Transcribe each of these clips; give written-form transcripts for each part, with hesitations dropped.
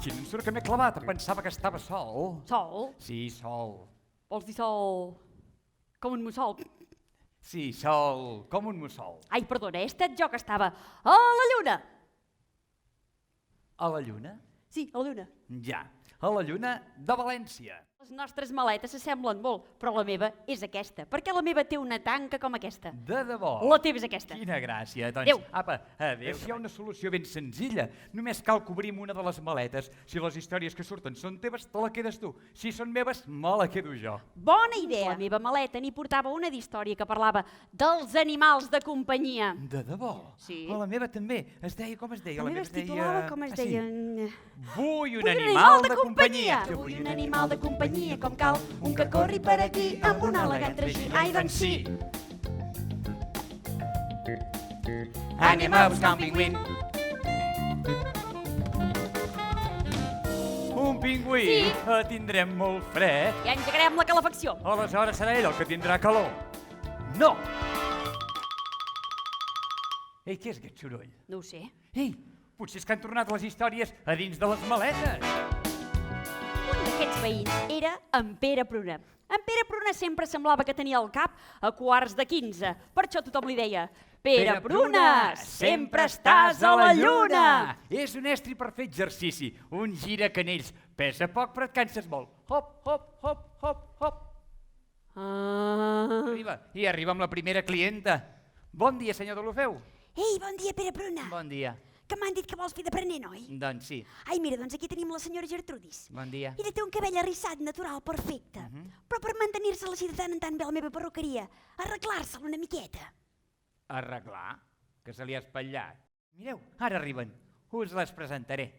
Quin ensurt que m'he clavat. Pensava que estava sol. Sol? Sí, sol. Vols dir sol com un mussol? Sí, sol, com un mussol. Ai, perdona, he estat jo que estava a la lluna. A la lluna? Sí, a la lluna. Ja, a la lluna de València. Les nostres maletes s'assemblen molt, però la meva és aquesta, perquè la meva té una tanca com aquesta. De debò. La teva és aquesta. Quina gràcia. Doncs, Adéu. apa, adéu. Hi ha una solució ben senzilla. Només cal cobrir una de les maletes. Si les històries que surten són teves, te la quedes tu. Si són meves, me la quedo jo. Bona idea! La meva maleta n'hi portava una d'història que parlava dels animals de companyia. De debò? Sí. A la meva també. Es deia, com es deia? La meva es titulava, com es deia... Vull un animal de companyia. Vull un animal de companyia com cal, un que corri per aquí amb un elegant tragí. Ai, doncs sí! Anem a buscar un pingüí. Un pingüí? Sí. Tindrem molt fred. Ja engegarem la calefacció. Aleshores serà ell el que tindrà calor. No! Ei, què és aquest soroll? No ho sé. Ei, potser és que han tornat les històries a dins de les maletes. Un d'aquests veïns era en Pere Pruna. En Pere Pruna sempre semblava que tenia el cap a 15:15. Per això tothom li deia: Pere Pruna, sempre estàs a la lluna! És un estri per fer exercici, un giracanells. Pesa poc però et canses molt. Hop, hop, hop, hop, hop. Arriba amb la primera clienta. Bon dia, senyor Deulofeu. Ei, bon dia, Pere Pruna. Bon dia. Que m'han dit que vols fer d'aprenent, oi? Doncs sí. Ai, mira, doncs aquí tenim la senyora Gertrudis. Bon dia. Ella té un cabell arrissat, natural, perfecte. Però per mantenir-se'l així de tant en tant ve a la meva perruqueria, arreglar-se'l una miqueta. Arreglar? Que se li ha espatllat. Mireu, ara arriben. Us les presentaré.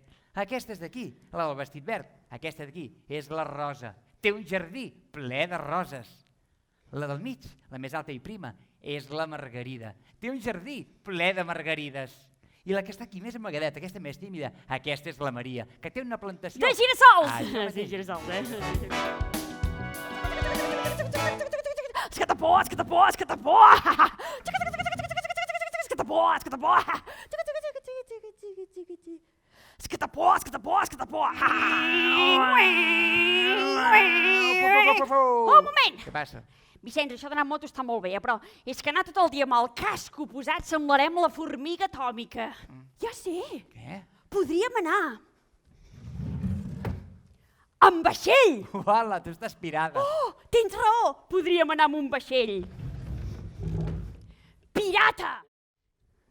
Aquesta és d'aquí, la del vestit verd. Aquesta d'aquí és la Rosa. Té un jardí ple de roses. La del mig, la més alta i prima, és la Margarida. Té un jardí ple de margarides. I la que està aquí més amagadeta, aquesta més tímida, aquesta és la Maria, que té una plantació... De girassols! Això Sí, mateix. girassols, Escatapó, escatapó, escatapó! Escatapó, escatapó! Escatapó, escatapó, escatapó! Oh, un moment! Què passa? Vicenç, això d'anar amb moto està molt bé, però és que anar tot el dia amb el casco posat semblarem la formiga atòmica. Ja sé, Què? podríem anar. Amb vaixell! Uala, tu estàs pirada. Oh, tens raó. Podríem anar amb un vaixell. Pirata!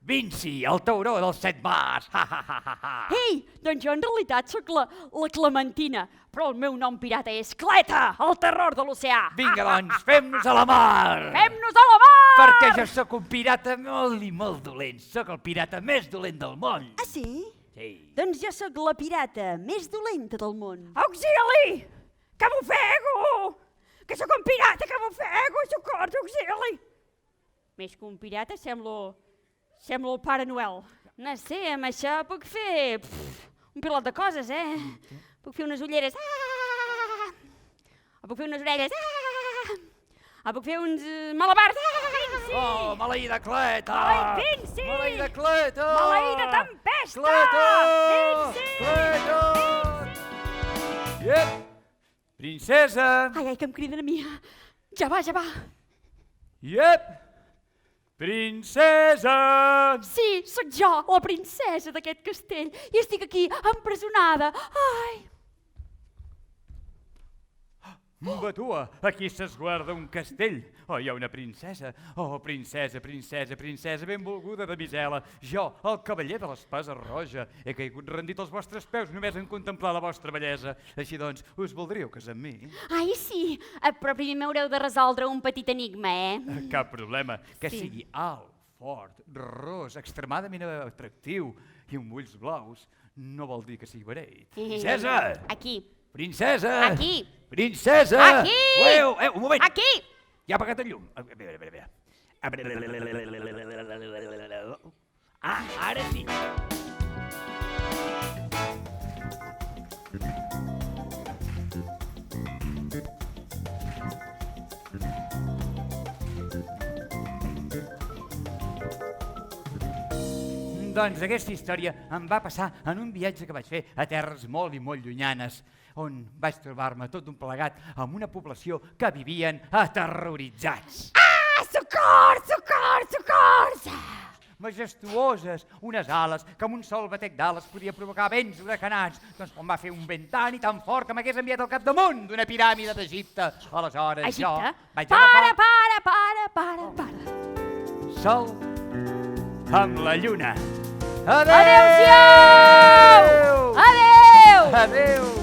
Vinci, el tauró dels 7 mars. Ha, ha, ha, ha, ha. Ei, doncs jo en realitat sóc la Clementina, però el meu nom pirata és Cleta, el terror de l'oceà. Vinga, doncs, fem-nos a la mar. Fem-nos a la mar! Perquè jo sóc un pirata molt i molt dolent. Sóc el pirata més dolent del món. Ah, sí? Sí. Doncs jo sóc la pirata més dolenta del món. Auxili! Que m'ofego! Que sóc un pirata, que m'ofego! Socors, auxili! Més que un pirata semblo el Pare Noel. No sé, amb això puc fer un pilot de coses, Puc fer unes ulleres. O puc fer unes orelles. O puc fer uns malabars. Oh, maleïda Cleta! Maleït Vinci! Maleïda Cleta! Maleïda tempesta! Cleta! Vinci! Cleta! Iep! Princesa! Ai, que em criden a mi. Ja va, ja va. Iep! Princesa! Sí, sóc jo, la princesa d'aquest castell, i estic aquí, empresonada. Ai! Batua, aquí s'esguarda un castell. Oh, hi ha una princesa. Oh, princesa, princesa, princesa, benvolguda de Misela. Jo, el cavaller de l'espasa roja, he caigut rendit als vostres peus només en contemplar la vostra bellesa. Així doncs, us voldríeu casar amb mi? Ai, sí, però primer m'haureu de resoldre un petit enigma, Cap problema. Que Sí. sigui alt, fort, ros, extremadament atractiu i amb ulls blaus no vol dir que sigui bereit. Princesa! Aquí. Princesa! Aquí. Princesa! Aquí! Un moment! Aquí! Ja ha apagat el llum. A veure. Ah, ara sí. Doncs aquesta història em va passar en un viatge que vaig fer a terres molt i molt llunyanes, on vaig trobar-me tot un plegat amb una població que vivien aterroritzats. Ah, socors, socors, socors! Majestuoses, unes ales que amb un sol batec d'ales podia provocar vents huracanats. Doncs quan va fer un vent tan i tan fort que m'hagués enviat al capdamunt d'una piràmide d'Egipte. Aleshores jo vaig agafar... Para. Sol amb la lluna. Adéu-siau! Adéu! Adéu!